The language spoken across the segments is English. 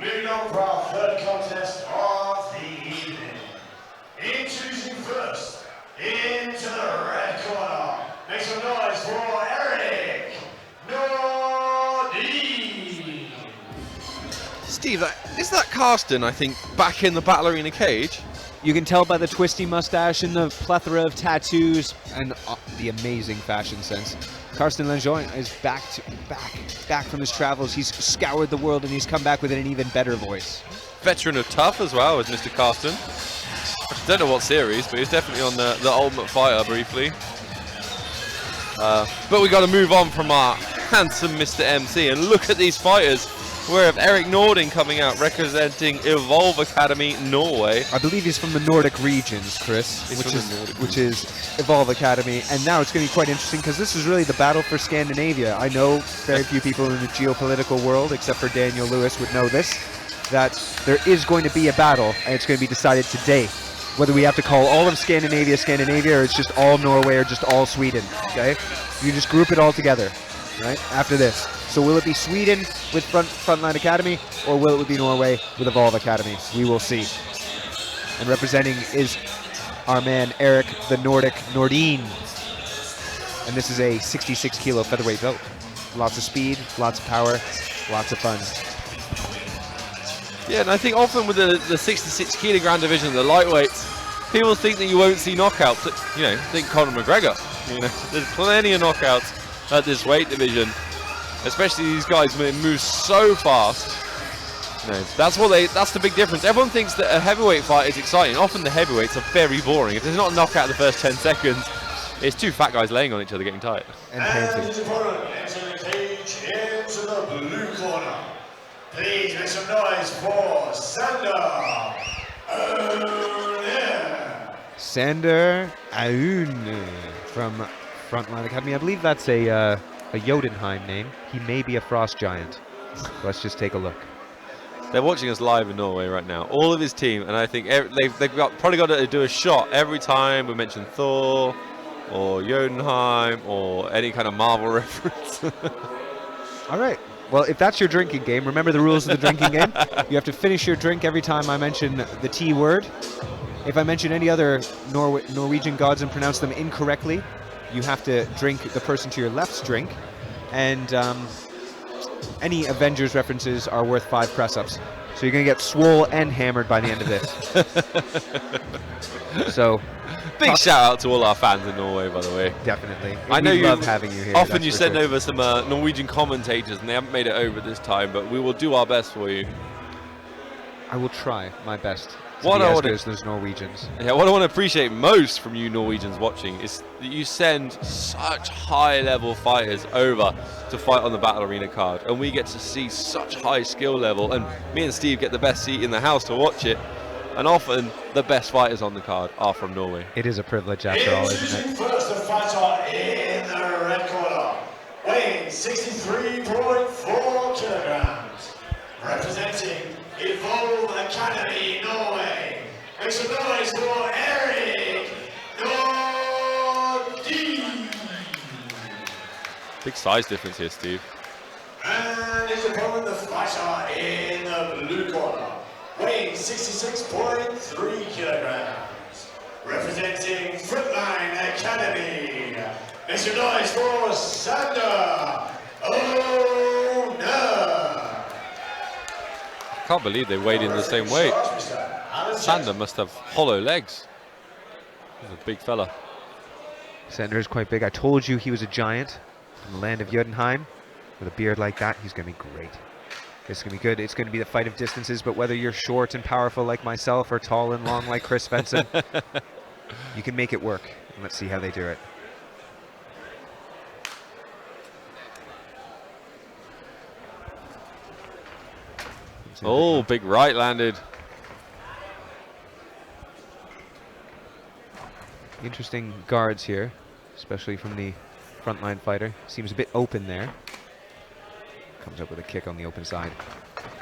moving on for our third contest of the evening. Introducing first, into the red corner, make some noise for Eric Nordin. Steve, is that Karsten, I think, back in the Battle Arena cage? You can tell by the twisty mustache and the plethora of tattoos and the amazing fashion sense. Karsten Lejeune is back from his travels. He's scoured the world and he's come back with an even better voice. Veteran of Tough as well as Mr. Karsten. I don't know what series, but he's definitely on the Ultimate Fighter briefly. But we got to move on from our handsome Mr. MC and look at these fighters. We have Eric Nordin coming out representing Evolve Academy Norway. I believe he's from the Nordic regions, Chris, which is Evolve Academy. And now it's going to be quite interesting because this is really the battle for Scandinavia. I know very few people in the geopolitical world, except for Daniel Lewis, would know this, that there is going to be a battle, and it's going to be decided today whether we have to call all of Scandinavia, or it's just all Norway or just all Sweden, okay? You just group it all together, right, after this. So will it be Sweden with Frontline Academy, or will it be Norway with Evolve Academy? We will see. And representing is our man Eric the Nordic Nordin. And this is a 66 kilo featherweight belt. Lots of speed, lots of power, lots of fun. Yeah, and I think often with the 66 kilogram division, the lightweights, people think that you won't see knockouts. You know, think Conor McGregor. You know, there's plenty of knockouts at this weight division. Especially these guys move so fast. You know, that's the big difference. Everyone thinks that a heavyweight fight is exciting. Often the heavyweights are very boring. If there's not a knockout in the first 10 seconds, it's two fat guys laying on each other getting tired. And his opponent entering the cage into the blue corner. Please make some noise for Sander Aune. Sander Aune from Frontline Academy. I believe that's a Jotunheim name. He may be a frost giant. Let's just take a look. They're watching us live in Norway right now. All of his team, and I think they've probably got to do a shot every time we mention Thor or Jotunheim or any kind of Marvel reference. All right. Well, if that's your drinking game, remember the rules of the drinking game. You have to finish your drink every time I mention the T word. If I mention any other Norwegian gods and pronounce them incorrectly, you have to drink the person to your left's drink, and any Avengers references are worth 5 press-ups. So you're going to get swole and hammered by the end of this. So, big shout out to all our fans in Norway, by the way. Definitely. I know we you love having you here. Often you send over some Norwegian commentators, and they haven't made it over this time, but we will do our best for you. I will try my best. What I want those Norwegians. Yeah, what I want to appreciate most from you Norwegians watching is that you send such high-level fighters over to fight on the Battle Arena card, and we get to see such high skill level, and me and Steve get the best seat in the house to watch it, and often the best fighters on the card are from Norway. It is a privilege after all, isn't it? First, the fighter in the red corner, weighing 63.4 kilograms, representing Evolve Academy Norway. Make some noise for Eric Nordin. Big size difference here, Steve. And his opponent, the fighter in the blue corner, weighing 66.3 kilograms, representing Frontline Academy. Make some noise for Sander Aune. I can't believe they weighed in the same weight. Sander must have hollow legs. He's a big fella. Sander is quite big. I told you he was a giant from the land of Jotunheim. With a beard like that, he's going to be great. It's going to be good. It's going to be the fight of distances, but whether you're short and powerful like myself or tall and long like Chris Svensson, you can make it work. And let's see how they do it. Oh, big right landed. Interesting guards here, especially from the frontline fighter. Seems a bit open there. Comes up with a kick on the open side.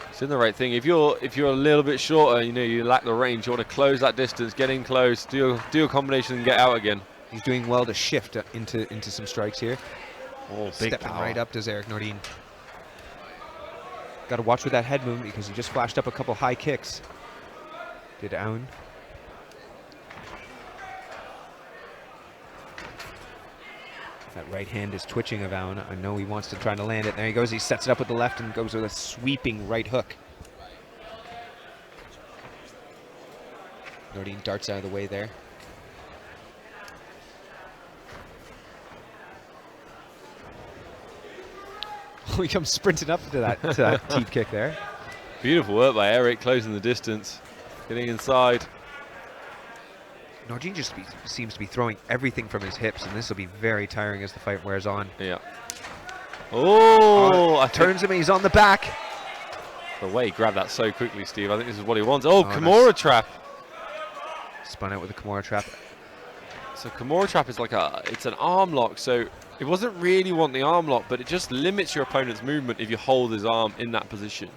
It's in the right thing. If you're a little bit shorter, you know, you lack the range, you want to close that distance, get in close, do a combination and get out again. He's doing well to shift into some strikes here. Oh, big Stepping power. right up does Eric Nordin. Got to watch with that head movement because he just flashed up a couple high kicks. Did Aune. That right hand is twitching of Aune. I know he wants to try to land it. There he goes. He sets it up with the left and goes with a sweeping right hook. Nordin darts out of the way there. He comes sprinting up to that teep kick there. Beautiful work by Eric, closing the distance, getting inside. Nordin just seems to be throwing everything from his hips, and this will be very tiring as the fight wears on. Yeah. Oh, turns him, he's on the back. The way he grabbed that so quickly, Steve. I think this is what he wants. Oh, Kimura nice. Trap. Spun out with a Kimura Trap. So Kimura Trap is like it's an arm lock, so it wasn't really wanting the arm lock, but it just limits your opponent's movement if you hold his arm in that position.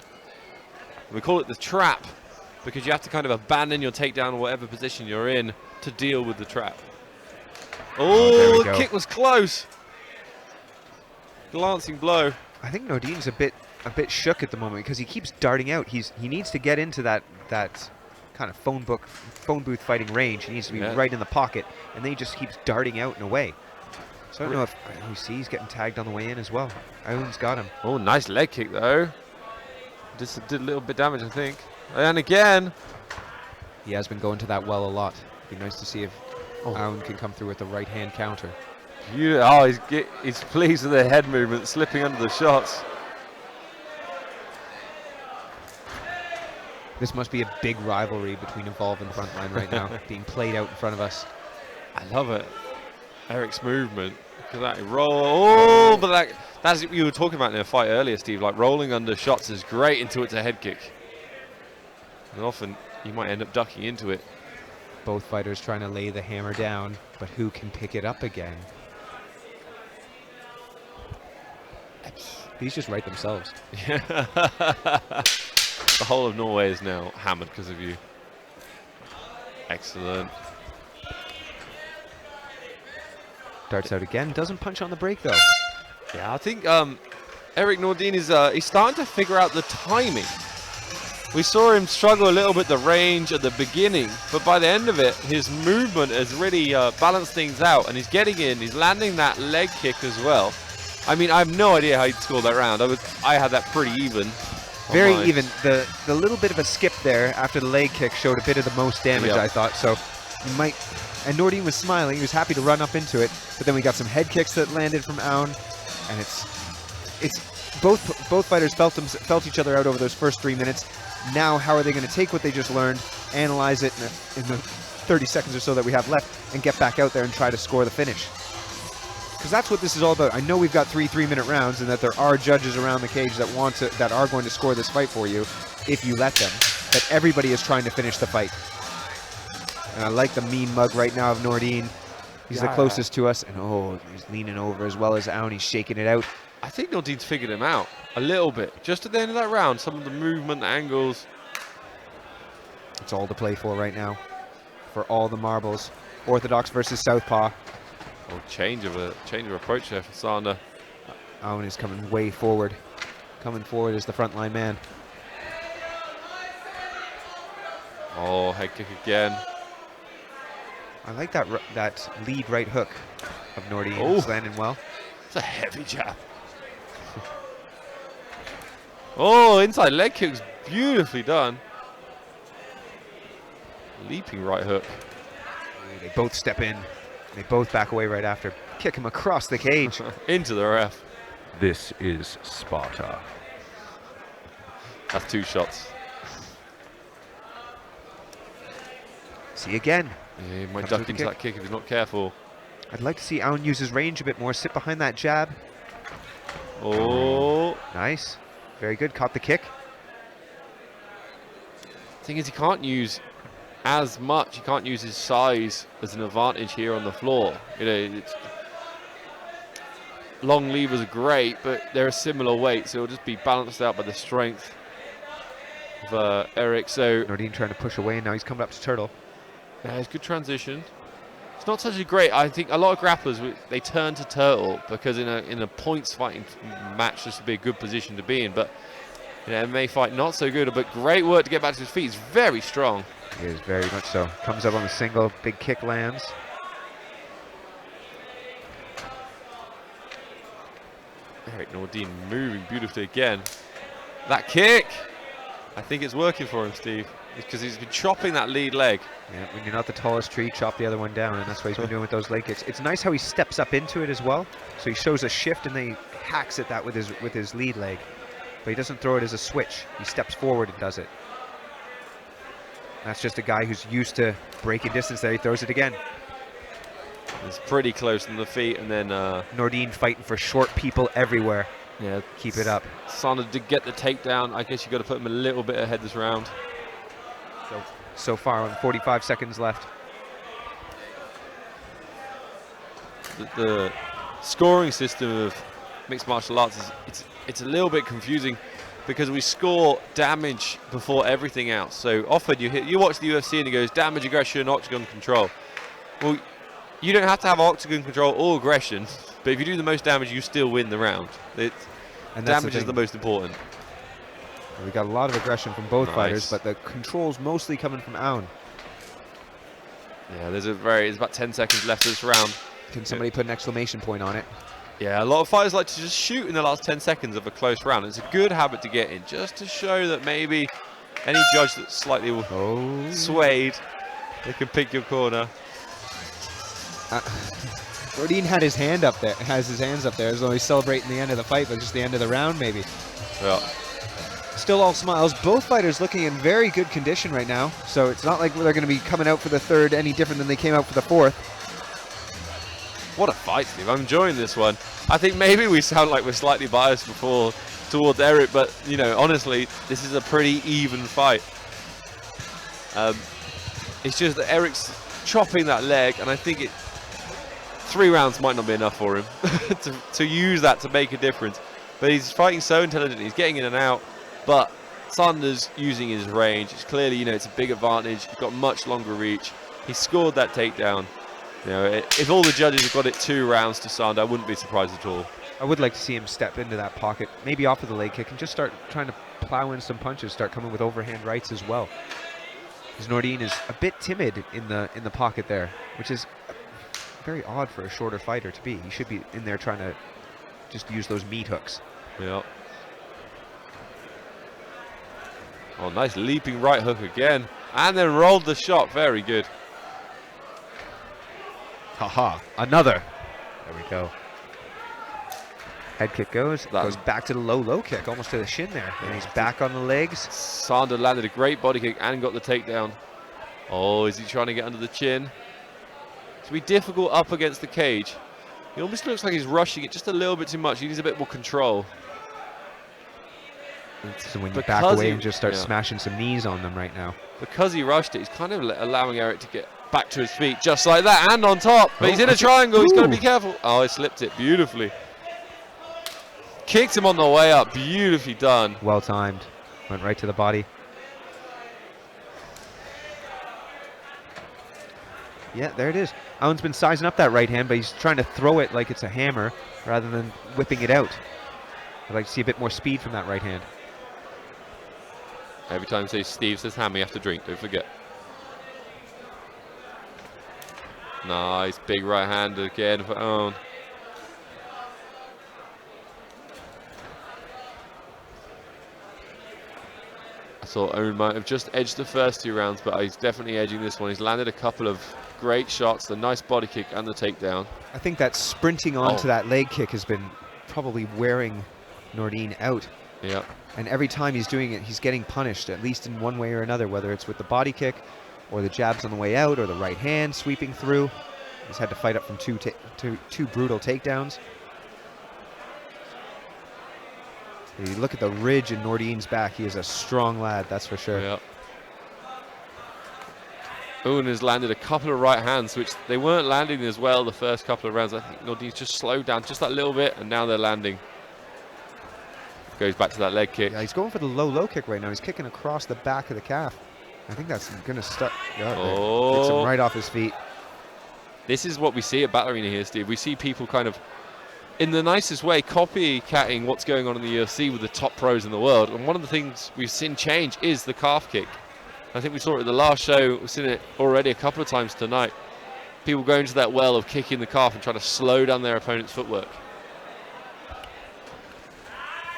We call it the trap because you have to kind of abandon your takedown or whatever position you're in to deal with the trap. Oh, the kick was close. Glancing blow. I think Nordin's a bit shook at the moment because he keeps darting out. He needs to get into that kind of phone booth fighting range. He needs to be right in the pocket, and then he just keeps darting out and away. So I don't know if you see he's getting tagged on the way in as well. Aune's got him. Oh, nice leg kick though. Just did a little bit damage, I think. And again. He has been going to that well a lot. Be nice to see if Aune can come through with the right hand counter. He's pleased with the head movement, slipping under the shots. This must be a big rivalry between Evolve and Frontline right now, being played out in front of us. I love it. Eric's movement. Look at that roll. Oh, but that's what you were talking about in a fight earlier, Steve. Like rolling under shots is great until it's a head kick. And often you might end up ducking into it. Both fighters trying to lay the hammer down, but who can pick it up again? These just right themselves. The whole of Norway is now hammered because of you. Excellent. Darts out again. Doesn't punch on the break though. Yeah, I think Eric Nordin is he's starting to figure out the timing. We saw him struggle a little bit the range at the beginning, but by the end of it, his movement has really balanced things out, and he's getting in. He's landing that leg kick as well. I mean, I have no idea how he'd scored that round. I had that pretty even. Very even. The little bit of a skip there after the leg kick showed a bit of the most damage, I thought. So you might. And Nordin was smiling. He was happy to run up into it. But then we got some head kicks that landed from Aune, and it's both fighters felt each other out over those first 3 minutes. Now, how are they going to take what they just learned, analyze it in the 30 seconds or so that we have left, and get back out there and try to score the finish? Because that's what this is all about. I know we've got 3 3-minute rounds, and that there are judges around the cage that are going to score this fight for you if you let them. But everybody is trying to finish the fight. And I like the mean mug right now of Nordin. He's the closest to us, and he's leaning over as well as Aune. He's shaking it out. I think Nordin's figured him out a little bit. Just at the end of that round, some of the movement, the angles. It's all to play for right now. For all the marbles. Orthodox versus Southpaw. Oh, change of approach there for Sander. Aune is coming way forward. Coming forward as the frontline man. Oh, head kick again. I like that lead right hook of Nordin. Oh. It's landing well. It's a heavy jab. Oh, inside leg kick's beautifully done. Leaping right hook. They both step in. They both back away right after. Kick him across the cage. Into the ref. This is Sparta. That's 2 shots. See again. Yeah, he might duck into that kick if he's not careful. I'd like to see Aune use his range a bit more. Sit behind that jab. Oh. Nice. Very good. Caught the kick. Thing is, he can't use as much. He can't use his size as an advantage here on the floor. You know, long levers are great, but they're a similar weight, so it'll just be balanced out by the strength of Eric. So Nordin trying to push away, and now he's coming up to Turtle. yeah, it's good transition. It's not such a great. I think a lot of grapplers they turn to Turtle because in a points fighting match this would be a good position to be in. But Yeah, MMA fight, not so good, but great work to get back to his feet. He's very strong. He is very much so. Comes up on the single, big kick lands. Eric Nordin moving beautifully again. That kick, I think it's working for him, Steve, because he's been chopping that lead leg. Yeah, when you're not the tallest tree, chop the other one down, and that's what he's been doing with those leg kicks. It's nice how he steps up into it as well. So he shows a shift and then he hacks at that with his lead leg. But he doesn't throw it as a switch. He steps forward and does it. That's just a guy who's used to breaking distance there. He throws it again. It's pretty close on the feet, and then Nordin fighting for short people everywhere. yeah, Keep it up. Sander did get the takedown. I guess you got to put him a little bit ahead this round. So far, 45 seconds left. The scoring system of mixed martial arts is it's a little bit confusing because we score damage before everything else. So often you watch the UFC and it goes damage, aggression, octagon control. Well, you don't have to have octagon control or aggression, but if you do the most damage, you still win the round. And Damage is the most important. We got a lot of aggression from both Nice. fighters, but the control's mostly coming from Aune. Yeah, there's about 10 seconds left of this round. Can somebody put an exclamation point on it? Yeah, a lot of fighters like to just shoot in the last 10 seconds of a close round. It's a good habit to get in, just to show that maybe any judge that's slightly swayed, they can pick your corner. Nordin had his hand up there, has his hands up there as though he's celebrating the end of the fight, but just the end of the round maybe. Yeah. Still all smiles. Both fighters looking in very good condition right now, so it's not like they're going to be coming out for the third any different than they came out for the fourth. What a fight, Steve. I'm enjoying this one. I think maybe we sound like we're slightly biased before towards Eric, but, you know, honestly, this is a pretty even fight. It's just that Eric's chopping that leg, and I think 3 rounds might not be enough for him to use that to make a difference. But he's fighting so intelligently. He's getting in and out, but Sander's using his range. It's clearly, you know, it's a big advantage. He's got much longer reach. He scored that takedown. You know, if all the judges have got it 2 rounds to Sander, I wouldn't be surprised at all. I would like to see him step into that pocket, maybe off of the leg kick, and just start trying to plow in some punches, start coming with overhand rights as well. Because Nordin is a bit timid in the pocket there, which is very odd for a shorter fighter to be. He should be in there trying to just use those meat hooks. Yeah. Oh, nice leaping right hook again. And then rolled the shot. Very good. Haha, another. There we go. Head kick goes back to the low kick, almost to the shin there. And he's back on the legs. Sander landed a great body kick and got the takedown. Oh, is he trying to get under the chin? It's going to be difficult up against the cage. He almost looks like he's rushing it just a little bit too much. He needs a bit more control. So when you back away and just start smashing some knees on them right now. Because he rushed it, he's kind of allowing Eric to get back to his feet just like that and on top. But he's in a triangle. He's got to be careful. Oh, he slipped it beautifully. Kicked him on the way up. Beautifully done. Well timed. Went right to the body. Yeah, there it is. Aune's been sizing up that right hand, but he's trying to throw it like it's a hammer rather than whipping it out. I'd like to see a bit more speed from that right hand. Every time Steve says hammer, you have to drink. Don't forget. Nice. Big right hand again for Aune. I thought Aune might have just edged the first 2 rounds, but he's definitely edging this one. He's landed a couple of great shots, the nice body kick and the takedown. I think that sprinting onto that leg kick has been probably wearing Nordin out. Yeah. And every time he's doing it, he's getting punished, at least in one way or another, whether it's with the body kick or the jabs on the way out or the right hand sweeping through. He's had to fight up from two brutal takedowns. You look at the ridge in Nordin's back. He is a strong lad, that's for sure. Yeah. Aune has landed a couple of right hands, which they weren't landing as well the first couple of rounds. I think Nordin's just slowed down just that little bit, and now they're landing. Goes back to that leg kick. Yeah, he's going for the low kick right now. He's kicking across the back of the calf. I think that's going to start. Oh. Kicks him right off his feet. This is what we see at Battle Arena here, Steve. We see people kind of in the nicest way, copycatting what's going on in the UFC with the top pros in the world. And one of the things we've seen change is the calf kick. I think we saw it at the last show. We've seen it already a couple of times tonight. People go into that well of kicking the calf and trying to slow down their opponent's footwork.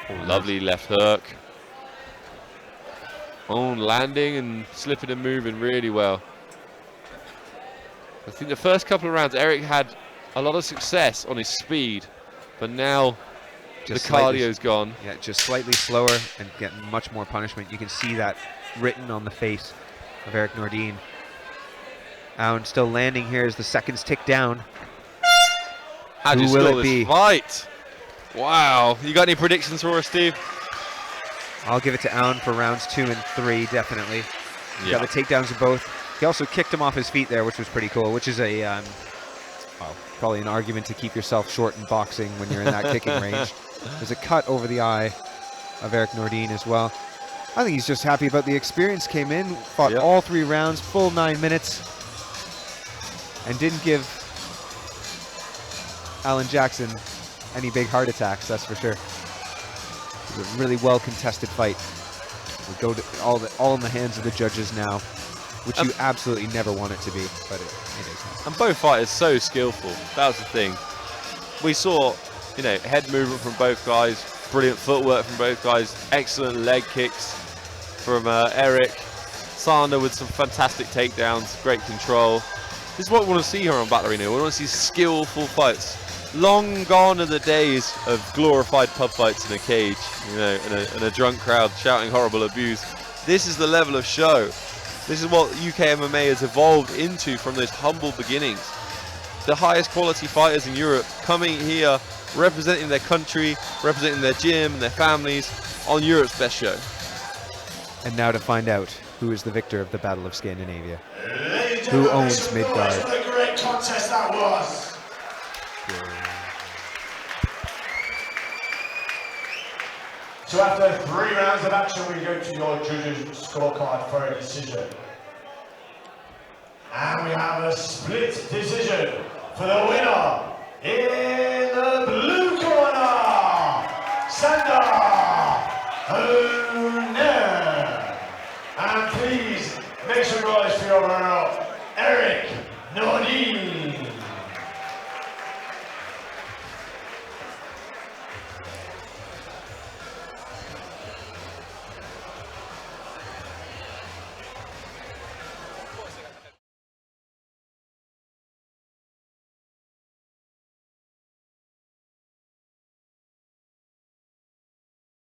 Oh, lovely left hook. Oh, landing and slipping and moving really well. I think the first couple of rounds, Eric had a lot of success on his speed, but now Just the cardio's gone. Yeah, just slightly slower and getting much more punishment. You can see that written on the face of Eric Nordin. Aune still landing here as the seconds tick down. How do you Who will score it this be? fight? Wow. You got any predictions for us, Steve? I'll give it to Aune for rounds 2 and 3, definitely. He got the takedowns of both. He also kicked him off his feet there, which was pretty cool, which is a well, probably an argument to keep yourself short in boxing when you're in that kicking range. There's a cut over the eye of Eric Nordin as well. I think he's just happy about the experience. Came in, fought all 3 rounds, full 9 minutes, and didn't give Alan Jackson any big heart attacks, that's for sure. It was a really well contested fight. We go to all in the hands of the judges now, which you absolutely never want it to be, but it is. And both fighters so skillful. That was the thing. We saw, you know, head movement from both guys, brilliant footwork from both guys, excellent leg kicks from Eric. Sander with some fantastic takedowns, great control. This is what we want to see here on Battle Arena. We want to see skillful fights. Long gone are the days of glorified pub fights in a cage, you know, and a drunk crowd shouting horrible abuse. This is the level of show. This is what UK MMA has evolved into from those humble beginnings. The highest quality fighters in Europe coming here, representing their country, representing their gym and their families on Europe's best show. And now to find out who is the victor of the Battle of Scandinavia. Ladies and Who gentlemen, owns make some noise Midgard? for the great contest that was. So after 3 rounds of action, we go to your judges' scorecard for a decision. And we have a split decision for the winner in the blue corner, Sander Aune. And please make some noise for your runner-up, Eric Nordin.